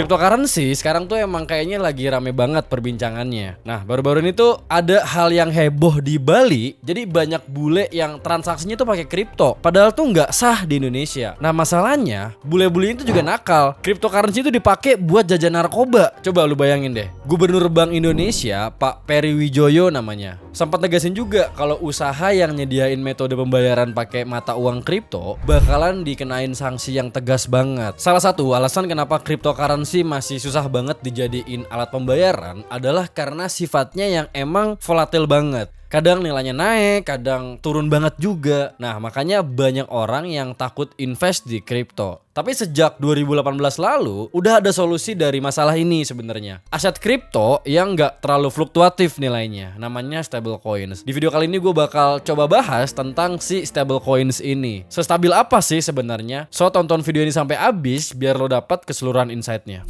Cryptocurrency sekarang tuh emang kayaknya lagi rame banget perbincangannya. Nah, baru-baru ini tuh ada hal yang heboh di Bali. Jadi banyak bule yang transaksinya tuh pakai kripto, padahal tuh nggak sah di Indonesia. Nah, masalahnya bule-bule itu juga nakal. Cryptocurrency itu dipakai buat jajan narkoba. Coba lu bayangin deh. Gubernur Bank Indonesia, Pak Peri Wijoyo namanya, sempat negasin juga kalau usaha yang nyediain metode pembayaran pakai mata uang kripto bakalan dikenain sanksi yang tegas banget. Salah satu alasan kenapa cryptocurrency masih susah banget dijadiin alat pembayaran adalah karena sifatnya yang emang volatil banget. Kadang nilainya naik, kadang turun banget juga. Nah, makanya banyak orang yang takut invest di kripto. Tapi sejak 2018 lalu, udah ada solusi dari masalah ini sebenarnya. Aset kripto yang nggak terlalu fluktuatif nilainya, namanya stablecoins. Di video kali ini gue bakal coba bahas tentang si stablecoins ini. Sestabil apa sih sebenarnya? So, tonton video ini sampai habis biar lo dapat keseluruhan insight-nya.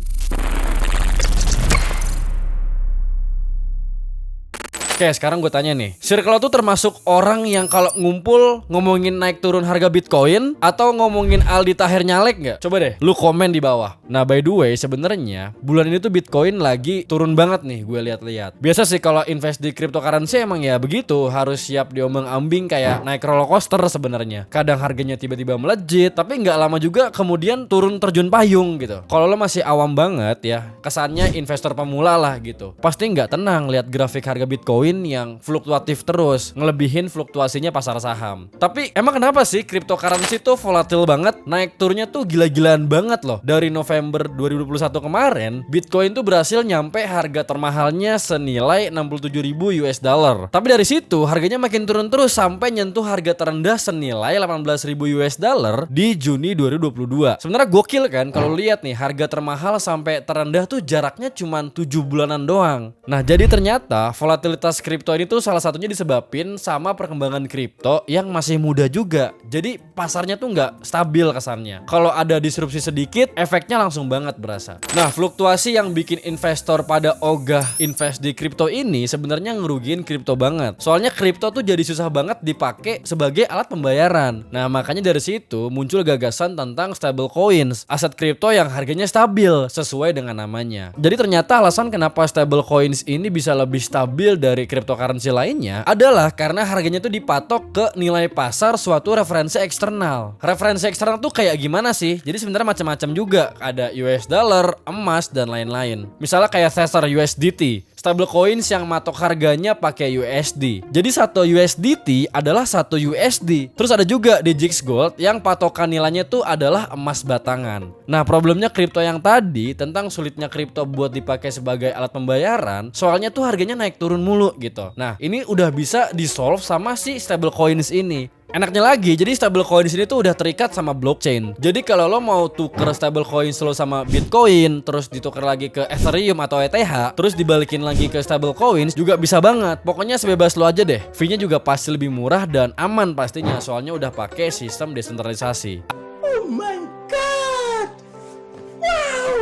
Oke, sekarang gue tanya nih, circle tuh termasuk orang yang kalau ngumpul ngomongin naik turun harga Bitcoin atau ngomongin Aldi Taher nyalek nggak? Coba deh, lu komen di bawah. Nah, by the way, sebenarnya bulan ini tuh Bitcoin lagi turun banget nih, gue lihat-lihat. Biasa sih kalau invest di cryptocurrency emang ya begitu, harus siap diombang-ambing kayak naik roller coaster sebenarnya. Kadang harganya tiba-tiba melejit, tapi nggak lama juga kemudian turun terjun payung gitu. Kalau lo masih awam banget ya, kesannya investor pemula lah gitu. Pasti nggak tenang lihat grafik harga Bitcoin yang fluktuatif terus, ngelebihin fluktuasinya pasar saham. Tapi emang kenapa sih cryptocurrency tuh volatil banget? Naik turunnya tuh gila-gilaan banget loh. Dari November 2021 kemarin, Bitcoin tuh berhasil nyampe harga termahalnya senilai 67.000 US dollar. Tapi dari situ harganya makin turun terus sampai nyentuh harga terendah senilai 18.000 US dollar di Juni 2022. Sebenarnya gokil kan kalau lihat nih harga termahal sampai terendah tuh jaraknya cuma 7 bulanan doang. Nah, jadi ternyata volatilitas kripto ini tuh salah satunya disebabin sama perkembangan kripto yang masih muda juga. Jadi pasarnya tuh nggak stabil kesannya. Kalau ada disrupsi sedikit, efeknya langsung banget berasa. Nah, fluktuasi yang bikin investor pada ogah invest di kripto ini sebenarnya ngerugiin kripto banget. Soalnya kripto tuh jadi susah banget dipakai sebagai alat pembayaran. Nah, makanya dari situ muncul gagasan tentang stablecoins, aset kripto yang harganya stabil sesuai dengan namanya. Jadi ternyata alasan kenapa stablecoins ini bisa lebih stabil dari cryptocurrency lainnya adalah karena harganya tuh dipatok ke nilai pasar suatu referensi eksternal. Referensi eksternal tuh kayak gimana sih? Jadi sebenarnya macam-macam juga. Ada US dollar, emas, dan lain-lain. Misalnya kayak Tether USDT, stablecoins yang matok harganya pakai USD. Jadi satu USDT adalah satu USD. Terus ada juga Digix Gold yang patokan nilainya tuh adalah emas batangan. Nah, problemnya kripto yang tadi tentang sulitnya kripto buat dipakai sebagai alat pembayaran, soalnya tuh harganya naik turun mulu gitu. Nah, ini udah bisa di-solve sama si stablecoins ini. Enaknya lagi, jadi stablecoins ini tuh udah terikat sama blockchain. Jadi kalau lo mau tuker stablecoins lo sama Bitcoin, terus ditukar lagi ke Ethereum atau ETH, terus dibalikin lagi ke stablecoins juga bisa banget. Pokoknya sebebas lo aja deh. Fee-nya juga pasti lebih murah dan aman pastinya, soalnya udah pakai sistem desentralisasi. Oh my god.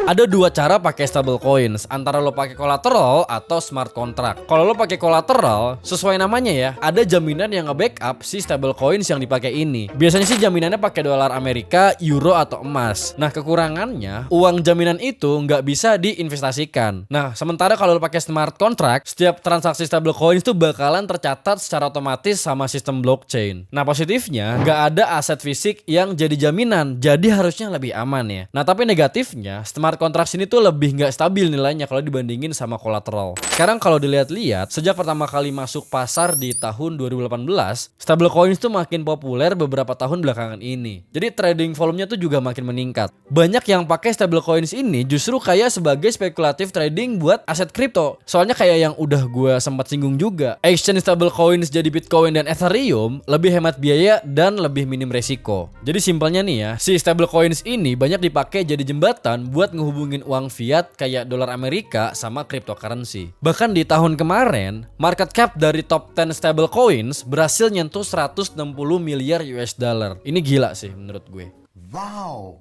Ada dua cara pakai stablecoins, antara lo pakai collateral atau smart contract. Kalau lo pakai collateral, sesuai namanya ya, ada jaminan yang nge-backup si stablecoins yang dipakai ini. Biasanya sih jaminannya pakai dolar Amerika, euro atau emas. Nah, kekurangannya, uang jaminan itu nggak bisa diinvestasikan. Nah, sementara kalau lo pakai smart contract, setiap transaksi stablecoins itu bakalan tercatat secara otomatis sama sistem blockchain. Nah, positifnya, nggak ada aset fisik yang jadi jaminan, jadi harusnya lebih aman ya. Nah, tapi negatifnya, smart contract ini tuh lebih nggak stabil nilainya kalau dibandingin sama kolateral. Sekarang kalau dilihat-lihat, sejak pertama kali masuk pasar di tahun 2018, stablecoins tuh makin populer beberapa tahun belakangan ini. Jadi trading volumenya tuh juga makin meningkat. Banyak yang pakai stablecoins ini justru kayak sebagai spekulatif trading buat aset kripto. Soalnya kayak yang udah gue sempat singgung juga, exchange stablecoins jadi Bitcoin dan Ethereum lebih hemat biaya dan lebih minim resiko. Jadi simpelnya nih ya, si stablecoins ini banyak dipakai jadi jembatan buat ngehubungin uang fiat kayak dolar Amerika sama cryptocurrency. Bahkan di tahun kemarin, market cap dari top 10 stablecoins berhasil nyentuh 160 miliar US dollar. Ini gila sih menurut gue. Wow.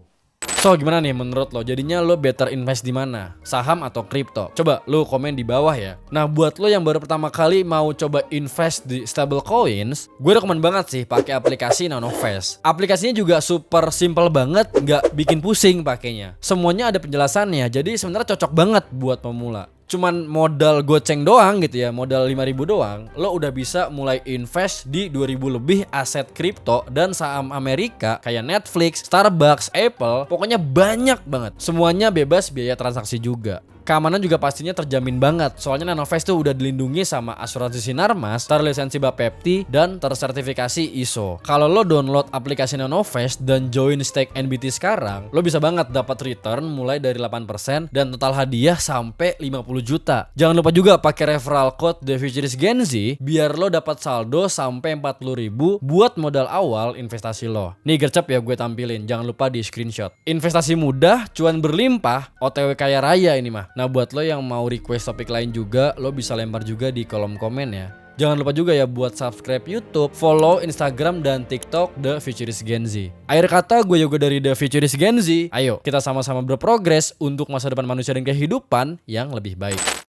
So gimana nih menurut lo? Jadinya lo better invest di mana? Saham atau kripto? Coba lo komen di bawah ya. Nah buat lo yang baru pertama kali mau coba invest di stable coins, gue rekomen banget sih pakai aplikasi NanoVest. Aplikasinya juga super simple banget, nggak bikin pusing pakainya. Semuanya ada penjelasannya, jadi sebenarnya cocok banget buat pemula. Cuman modal goceng doang gitu ya, modal 5.000 doang, lo udah bisa mulai invest di 2.000 lebih aset kripto dan saham Amerika kayak Netflix, Starbucks, Apple, pokoknya banyak banget. Semuanya bebas biaya transaksi juga. Keamanan juga pastinya terjamin banget. Soalnya NanoVest tuh udah dilindungi sama asuransi Sinarmas, terlisensi Bapepti, dan tersertifikasi ISO. Kalau lo download aplikasi NanoVest dan join stake NBT sekarang, lo bisa banget dapat return mulai dari 8% dan total hadiah sampai 50 juta. Jangan lupa juga pakai referral code The Futurist Gen Z biar lo dapat saldo sampai 40.000 buat modal awal investasi lo. Nih gercep ya gue tampilin, jangan lupa di screenshot. Investasi mudah, cuan berlimpah, OTW kaya raya ini mah. Nah buat lo yang mau request topik lain juga, lo bisa lempar juga di kolom komen ya. Jangan lupa juga ya buat subscribe YouTube, follow Instagram dan TikTok The Futurist Gen Z. Akhir kata gue juga dari The Futurist Gen Z. Ayo kita sama-sama berprogres untuk masa depan manusia dan kehidupan yang lebih baik.